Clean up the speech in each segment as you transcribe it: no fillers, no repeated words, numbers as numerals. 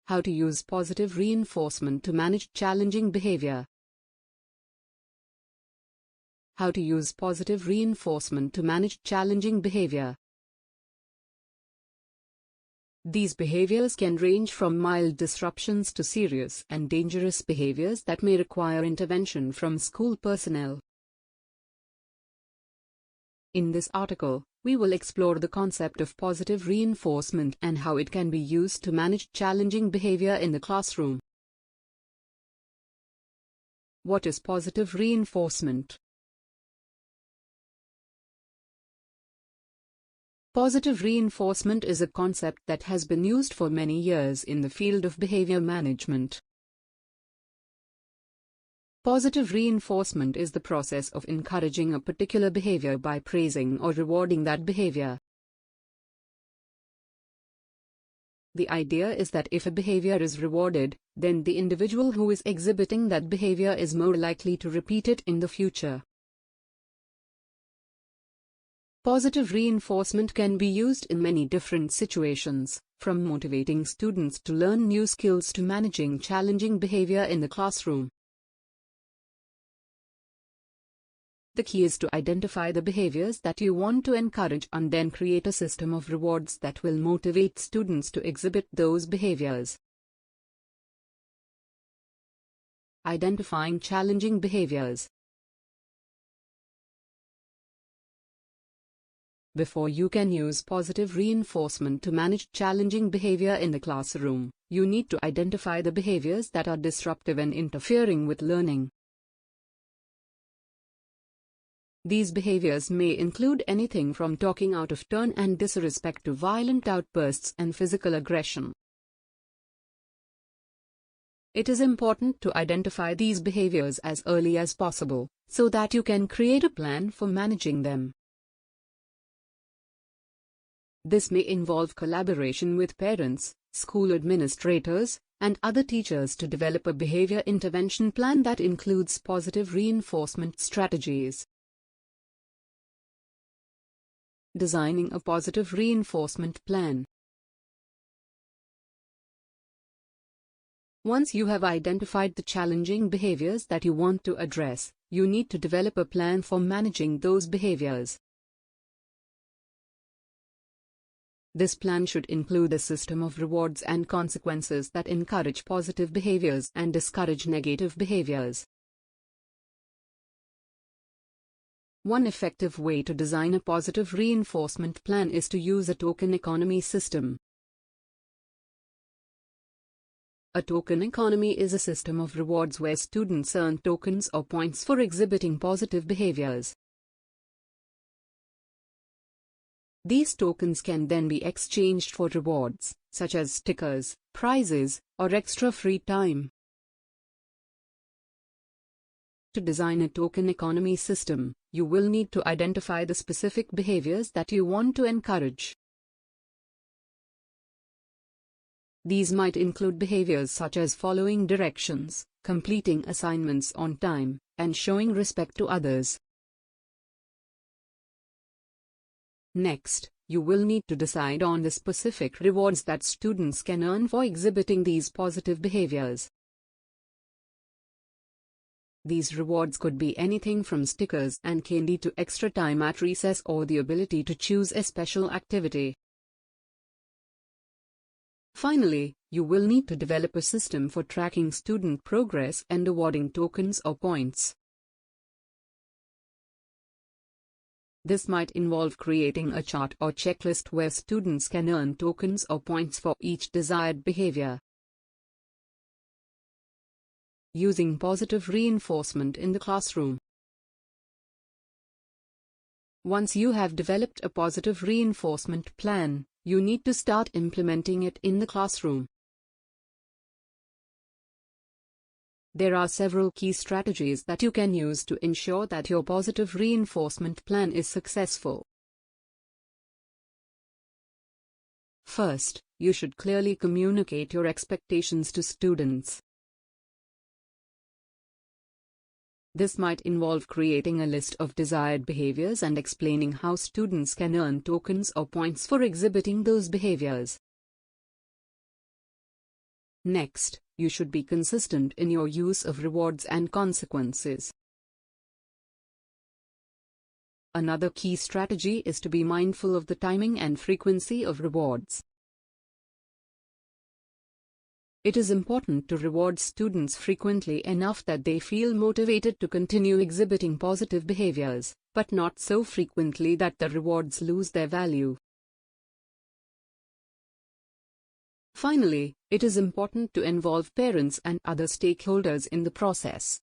How to use positive reinforcement to manage challenging behavior. How to use positive reinforcement to manage challenging behavior. These behaviors can range from mild disruptions to serious and dangerous behaviors that may require intervention from school personnel. In this article, we will explore the concept of positive reinforcement and how it can be used to manage challenging behavior in the classroom. What is positive reinforcement? Positive reinforcement is a concept that has been used for many years in the field of behavior management. Positive reinforcement is the process of encouraging a particular behavior by praising or rewarding that behavior. The idea is that if a behavior is rewarded, then the individual who is exhibiting that behavior is more likely to repeat it in the future. Positive reinforcement can be used in many different situations, from motivating students to learn new skills to managing challenging behavior in the classroom. The key is to identify the behaviors that you want to encourage and then create a system of rewards that will motivate students to exhibit those behaviors. Identifying challenging behaviors. Before you can use positive reinforcement to manage challenging behavior in the classroom, you need to identify the behaviors that are disruptive and interfering with learning. These behaviors may include anything from talking out of turn and disrespect to violent outbursts and physical aggression. It is important to identify these behaviors as early as possible, so that you can create a plan for managing them. This may involve collaboration with parents, school administrators, and other teachers to develop a behavior intervention plan that includes positive reinforcement strategies. Designing a positive reinforcement plan. Once you have identified the challenging behaviors that you want to address, you need to develop a plan for managing those behaviors. This plan should include a system of rewards and consequences that encourage positive behaviors and discourage negative behaviors. One effective way to design a positive reinforcement plan is to use a token economy system. A token economy is a system of rewards where students earn tokens or points for exhibiting positive behaviors. These tokens can then be exchanged for rewards, such as stickers, prizes, or extra free time. To design a token economy system, you will need to identify the specific behaviors that you want to encourage. These might include behaviors such as following directions, completing assignments on time, and showing respect to others. Next, you will need to decide on the specific rewards that students can earn for exhibiting these positive behaviors. These rewards could be anything from stickers and candy to extra time at recess or the ability to choose a special activity. Finally, you will need to develop a system for tracking student progress and awarding tokens or points. This might involve creating a chart or checklist where students can earn tokens or points for each desired behavior. Using positive reinforcement in the classroom. Once you have developed a positive reinforcement plan, you need to start implementing it in the classroom. There are several key strategies that you can use to ensure that your positive reinforcement plan is successful. First, you should clearly communicate your expectations to students. This might involve creating a list of desired behaviors and explaining how students can earn tokens or points for exhibiting those behaviors. Next, you should be consistent in your use of rewards and consequences. Another key strategy is to be mindful of the timing and frequency of rewards. It is important to reward students frequently enough that they feel motivated to continue exhibiting positive behaviors, but not so frequently that the rewards lose their value. Finally, it is important to involve parents and other stakeholders in the process.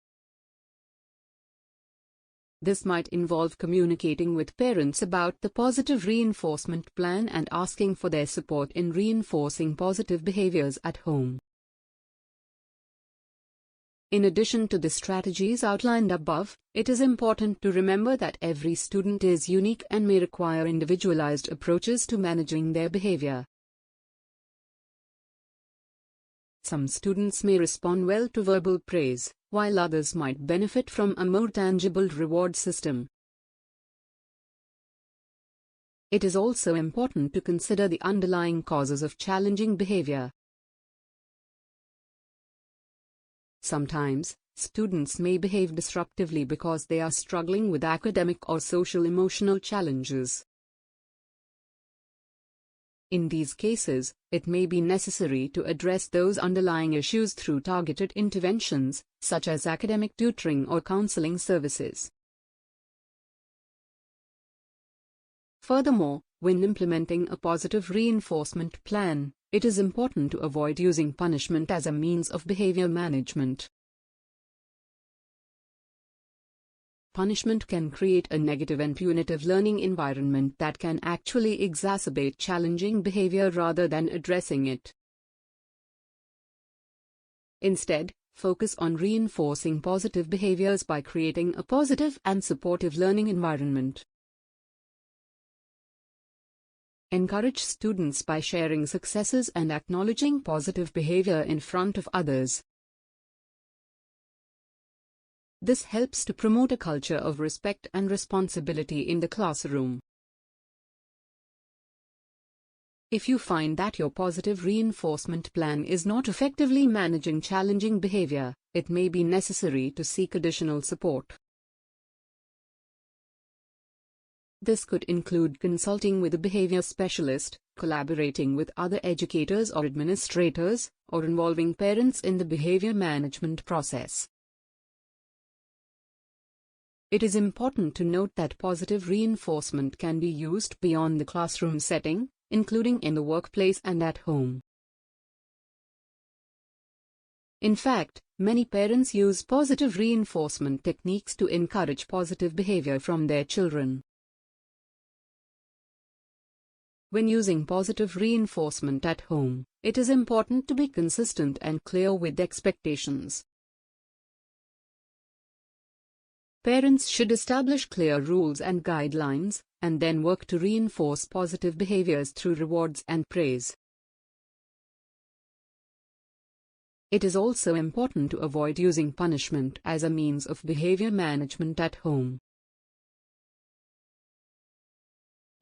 This might involve communicating with parents about the positive reinforcement plan and asking for their support in reinforcing positive behaviors at home. In addition to the strategies outlined above, it is important to remember that every student is unique and may require individualized approaches to managing their behavior. Some students may respond well to verbal praise, while others might benefit from a more tangible reward system. It is also important to consider the underlying causes of challenging behavior. Sometimes, students may behave disruptively because they are struggling with academic or social-emotional challenges. In these cases, it may be necessary to address those underlying issues through targeted interventions, such as academic tutoring or counseling services. Furthermore, when implementing a positive reinforcement plan, it is important to avoid using punishment as a means of behavior management. Punishment can create a negative and punitive learning environment that can actually exacerbate challenging behavior rather than addressing it. Instead, focus on reinforcing positive behaviors by creating a positive and supportive learning environment. Encourage students by sharing successes and acknowledging positive behavior in front of others. This helps to promote a culture of respect and responsibility in the classroom. If you find that your positive reinforcement plan is not effectively managing challenging behavior, it may be necessary to seek additional support. This could include consulting with a behavior specialist, collaborating with other educators or administrators, or involving parents in the behavior management process. It is important to note that positive reinforcement can be used beyond the classroom setting, including in the workplace and at home. In fact, many parents use positive reinforcement techniques to encourage positive behavior from their children. When using positive reinforcement at home, it is important to be consistent and clear with expectations. Parents should establish clear rules and guidelines, and then work to reinforce positive behaviors through rewards and praise. It is also important to avoid using punishment as a means of behavior management at home.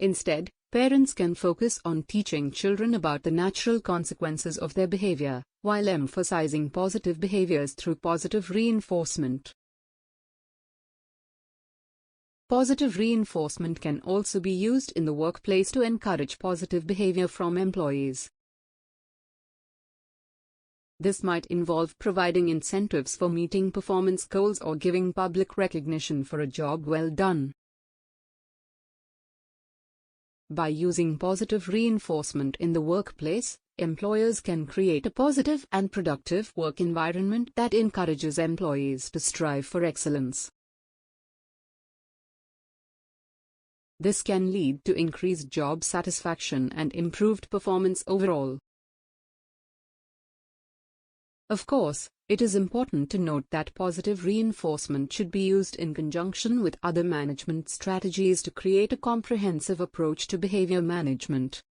Instead, parents can focus on teaching children about the natural consequences of their behavior, while emphasizing positive behaviors through positive reinforcement. Positive reinforcement can also be used in the workplace to encourage positive behavior from employees. This might involve providing incentives for meeting performance goals or giving public recognition for a job well done. By using positive reinforcement in the workplace, employers can create a positive and productive work environment that encourages employees to strive for excellence. This can lead to increased job satisfaction and improved performance overall. Of course, it is important to note that positive reinforcement should be used in conjunction with other management strategies to create a comprehensive approach to behavior management.